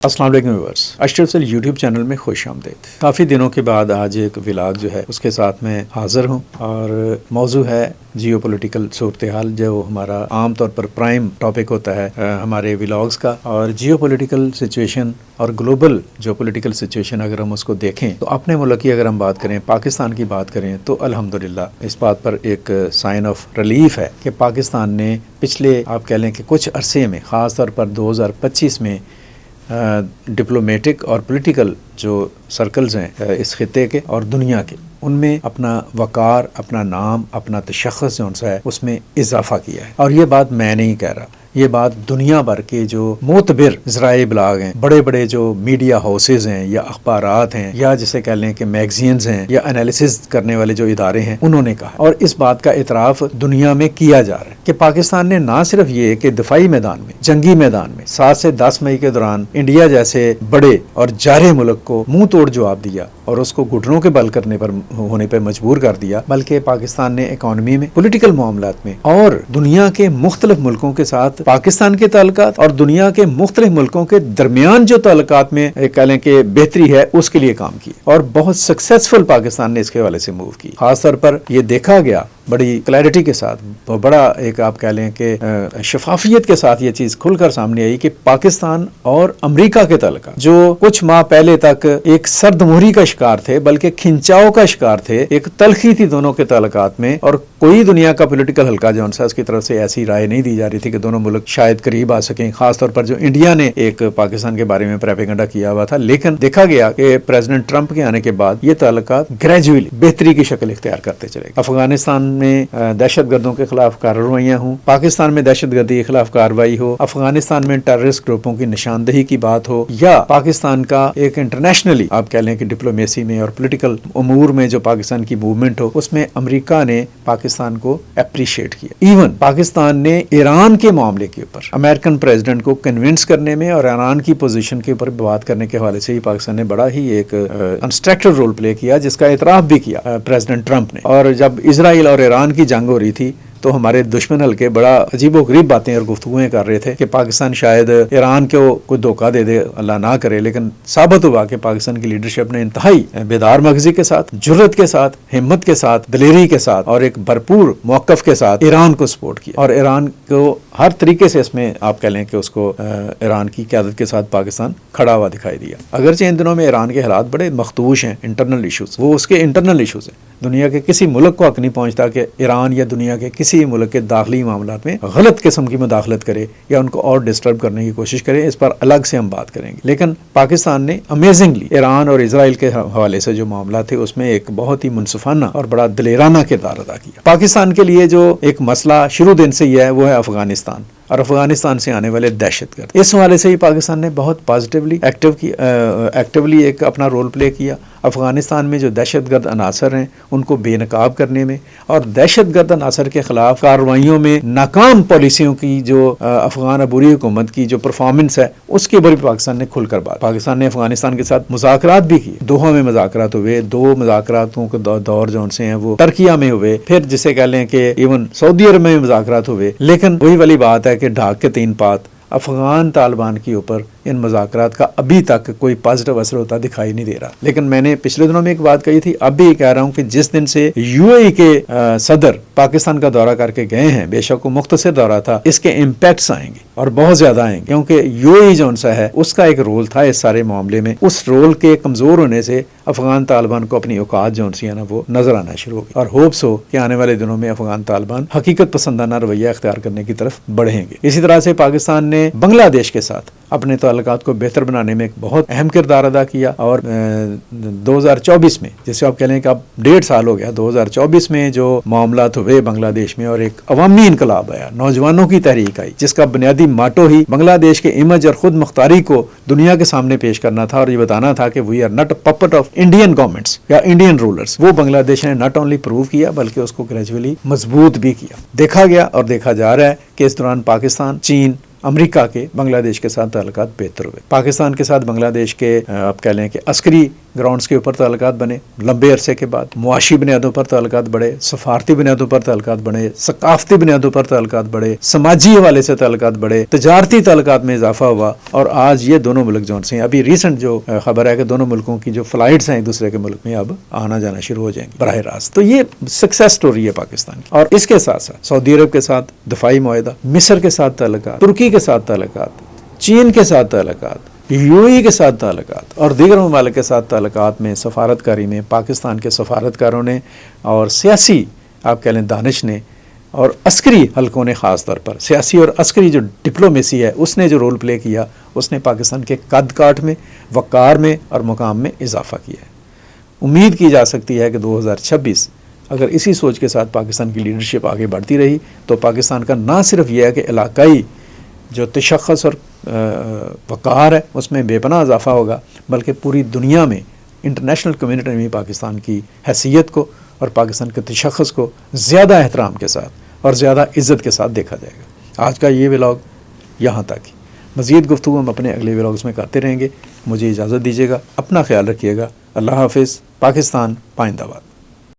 السلام علیکم ویورز، اشرف سل یوٹیوب چینل میں خوش آمدید۔ کافی دنوں کے بعد آج ایک ولاگ جو ہے اس کے ساتھ میں حاضر ہوں اور موضوع ہے جیو پولیٹیکل صورتحال، جو ہمارا عام طور پر پرائم ٹاپک ہوتا ہے ہمارے ولاگز کا۔ اور جیو پولیٹیکل سچویشن اور گلوبل جو پولیٹیکل سچویشن اگر ہم اس کو دیکھیں تو اپنے ملک کی اگر ہم بات کریں، پاکستان کی بات کریں تو الحمدللہ اس بات پر ایک سائن آف ریلیف ہے کہ پاکستان نے پچھلے آپ کہہ لیں کہ کچھ عرصے میں، خاص طور پر 2025 میں ڈپلومیٹک اور پولیٹیکل جو سرکلز ہیں اس خطے کے اور دنیا کے، ان میں اپنا وقار، اپنا نام، اپنا تشخص جو ہے اس میں اضافہ کیا ہے۔ اور یہ بات میں نہیں کہہ رہا، یہ بات دنیا بھر کے جو معتبر ذرائع ابلاغ ہیں، بڑے بڑے جو میڈیا ہاؤسز ہیں یا اخبارات ہیں یا جسے کہہ لیں کہ میگزینز ہیں یا انالیسز کرنے والے جو ادارے ہیں، انہوں نے کہا اور اس بات کا اعتراف دنیا میں کیا جا رہا ہے کہ پاکستان نے نہ صرف یہ کہ دفاعی میدان میں، جنگی میدان میں 7 سے 10 مئی کے دوران انڈیا جیسے بڑے اور جارح ملک کو منہ توڑ جواب دیا اور اس کو گھٹنوں کے بل کرنے پر ہونے پہ مجبور کر دیا، بلکہ پاکستان نے اکانومی میں، پولیٹیکل معاملات میں اور دنیا کے مختلف ملکوں کے ساتھ پاکستان کے تعلقات اور دنیا کے مختلف ملکوں کے درمیان جو تعلقات میں کہہ لیں کہ بہتری ہے، اس کے لیے کام کی اور بہت سکسیسفل پاکستان نے اس کے حوالے سے موو کی۔ خاص طور پر یہ دیکھا گیا بڑی کلیئرٹی کے ساتھ، بڑا ایک آپ کہہ لیں کہ شفافیت کے ساتھ یہ چیز کھل کر سامنے آئی کہ پاکستان اور امریکہ کے تعلقات جو کچھ ماہ پہلے تک ایک سرد مہری کا شکار تھے، بلکہ کھنچاؤ کا شکار تھے، ایک تلخی تھی دونوں کے تعلقات میں، اور کوئی دنیا کا پولیٹیکل حلقہ جو اس کی طرف سے ایسی رائے نہیں دی جا رہی تھی کہ دونوں ملک شاید قریب آ سکیں، خاص طور پر جو انڈیا نے ایک پاکستان کے بارے میں پروپیگنڈا کیا ہوا تھا۔ لیکن دیکھا گیا کہ پریزیڈنٹ ٹرمپ کے آنے کے بعد یہ تعلقات گریجولی بہتری کی شکل اختیار کرتے چلے گئے۔ افغانستان میں دہشت گردوں کے خلاف کارروائیاں ہوں، پاکستان میں دہشت گردی کے خلاف کارروائی ہو، افغانستان میں ٹیررسٹ گروپوں کی نشاندہی کی بات ہو، یا پاکستان کا ایک انٹرنیشنلی آپ کہہ لیں کہ ڈپلومیسی میں اور پولیٹیکل امور میں جو پاکستان کی موومنٹ ہو، اس میں امریکہ نے پاکستان کو اپریشیٹ کیا۔ ایون پاکستان نے ایران کے معاملے کے اوپر امریکن پریزیڈنٹ کو کنونس کرنے میں اور ایران کی پوزیشن کے اوپر بات کرنے کے حوالے سے ہی پاکستان نے بڑا ہی ایک کنسٹرکٹیو رول پلے کیا، جس کا اعتراف بھی کیا پریزیڈنٹ ٹرمپ نے۔ اور جب اسرائیل اور ایران کی جنگ ہو رہی تھی تو ہمارے دشمن ہلکے بڑا عجیب و غریب باتیں اور گفتگویں کر رہے تھے کہ پاکستان شاید ایران کو کوئی دھوکہ دے دے، اللہ نہ کرے، لیکن ثابت ہوا کہ پاکستان کی لیڈرشپ نے انتہائی بیدار مغزی کے ساتھ، جرت کے ساتھ، ہمت کے ساتھ، دلیری کے ساتھ اور ایک بھرپور موقف کے ساتھ ایران کو سپورٹ کیا، اور ایران کو ہر طریقے سے اس میں آپ کہہ لیں کہ اس کو ایران کی قیادت کے ساتھ پاکستان کھڑا ہوا دکھائی دیا۔ اگرچہ ان دنوں میں ایران کے حالات بڑے مخدوش ہیں، انٹرنل ایشوز، وہ اس کے انٹرنل ایشوز ہیں، دنیا کے کسی ملک کو حق نہیں پہنچتا کہ ایران یا دنیا کے کسی ملک کے داخلی معاملات میں غلط قسم کی مداخلت کرے یا ان کو اور ڈسٹرب کرنے کی کوشش کرے، اس پر الگ سے ہم بات کریں گے۔ لیکن پاکستان نے امیزنگلی ایران اور اسرائیل کے حوالے سے جو معاملات تھے اس میں ایک بہت ہی منصفانہ اور بڑا دلیرانہ کردار ادا کیا۔ پاکستان کے لیے جو ایک مسئلہ شروع دن سے یہ ہے وہ ہے افغانستان اور افغانستان سے آنے والے دہشت گرد۔ اس حوالے سے ہی پاکستان نے بہت پازیٹیولی ایکٹیولی ایک اپنا رول پلے کیا۔ افغانستان میں جو دہشت گرد عناصر ہیں ان کو بے نقاب کرنے میں اور دہشت گرد عناصر کے خلاف کارروائیوں میں ناکام پالیسیوں کی جو افغان عبوری حکومت کی جو پرفارمنس ہے اس کے اوپر بھی پاکستان نے کھل کر بات۔ پاکستان نے افغانستان کے ساتھ مذاکرات بھی کیے، دوحہ میں مذاکرات ہوئے، 2 مذاکراتوں کے دور جو ان سے ہیں وہ ترکیہ میں ہوئے، پھر جسے کہہ لیں کہ ایون سعودی عرب میں مذاکرات ہوئے۔ لیکن وہی والی بات ہے کہ ڈھاک کے 3 پات، افغان طالبان کے اوپر ان مذاکرات کا ابھی تک کوئی پازیٹیو اثر ہوتا دکھائی نہیں دے رہا۔ لیکن میں نے پچھلے دنوں میں ایک بات کہی تھی، اب بھی کہہ رہا ہوں کہ جس دن سے یو اے ای کے صدر پاکستان کا دورہ کر کے گئے ہیں، بے شک وہ مختصر دورہ تھا، اس کے امپیکٹس آئیں گے اور بہت زیادہ آئیں گے، کیونکہ یو اے ای جو سا ہے اس کا ایک رول تھا اس سارے معاملے میں، اس رول کے کمزور ہونے سے افغان طالبان کو اپنی اوقات جو سی ہے نا وہ نظر آنا شروع ہو گئی، اور ہوپس ہو کہ آنے والے دنوں میں افغان طالبان حقیقت پسندانہ رویہ اختیار کرنے کی طرف بڑھیں گے۔ اسی طرح سے پاکستان نے بنگلہ دیش کے ساتھ اپنے تعلقات کو بہتر بنانے میں ایک بہت اہم کردار ادا کیا، اور 2024 میں جیسے آپ کہہ لیں کہ اب 1.5 سال ہو گیا، 2024 میں جو معاملات ہوئے بنگلہ دیش میں اور ایک عوامی انقلاب آیا، نوجوانوں کی تحریک آئی، جس کا بنیادی ماٹو ہی بنگلہ دیش کے امیج اور خود مختاری کو دنیا کے سامنے پیش کرنا تھا اور یہ بتانا تھا کہ we are not a puppet of Indian governments یا انڈین رولرز۔ وہ بنگلہ دیش نے ناٹ اونلی پروو کیا بلکہ اس کو گریجولی مضبوط بھی کیا۔ دیکھا گیا اور دیکھا جا رہا ہے کہ اس دوران پاکستان، چین، امریکہ کے بنگلہ دیش کے ساتھ تعلقات بہتر ہوئے، پاکستان کے ساتھ بنگلہ دیش کے آپ کہہ لیں کہ عسکری گراؤنڈز کے اوپر تعلقات بنے لمبے عرصے کے بعد، معاشی بنیادوں پر تعلقات بڑھے، سفارتی بنیادوں پر تعلقات بڑھے، ثقافتی بنیادوں پر تعلقات بڑھے، سماجی حوالے سے تعلقات بڑھے، تجارتی تعلقات میں اضافہ ہوا، اور آج یہ دونوں ملک جو سے ابھی ریسنٹ جو خبر ہے کہ دونوں ملکوں کی جو فلائٹس ہیں ایک دوسرے کے ملک میں اب آنا جانا شروع ہو جائیں گے براہ راست. تو یہ سکسیس سٹوری ہے پاکستان کی. اور اس کے ساتھ ساتھ سعودی عرب کے ساتھ دفاعی معاہدہ، مصر کے ساتھ تعلقات، ترکی کے ساتھ تعلقات، چین کے ساتھ تعلقات، UAE کے ساتھ تعلقات اور دیگر ممالک کے ساتھ تعلقات میں سفارتکاری میں پاکستان کے سفارتکاروں نے اور سیاسی آپ کہہ لیں دانش نے اور عسکری حلقوں نے، خاص طور پر سیاسی اور عسکری جو ڈپلومیسی ہے اس نے جو رول پلے کیا، اس نے پاکستان کے قد کاٹ میں، وقار میں اور مقام میں اضافہ کیا ہے. امید کی جا سکتی ہے کہ 2026 اگر اسی سوچ کے ساتھ پاکستان کی لیڈرشپ آگے بڑھتی رہی تو پاکستان کا نہ صرف یہ ہے کہ علاقائی جو تشخص اور وقار ہے اس میں بے پناہ اضافہ ہوگا، بلکہ پوری دنیا میں انٹرنیشنل کمیونٹی میں پاکستان کی حیثیت کو اور پاکستان کے تشخص کو زیادہ احترام کے ساتھ اور زیادہ عزت کے ساتھ دیکھا جائے گا. آج کا یہ ولاگ یہاں تک ہی. مزید گفتگو ہم اپنے اگلے ولاگز میں کرتے رہیں گے. مجھے اجازت دیجیے گا، اپنا خیال رکھیے گا. اللہ حافظ. پاکستان پائندہ باد.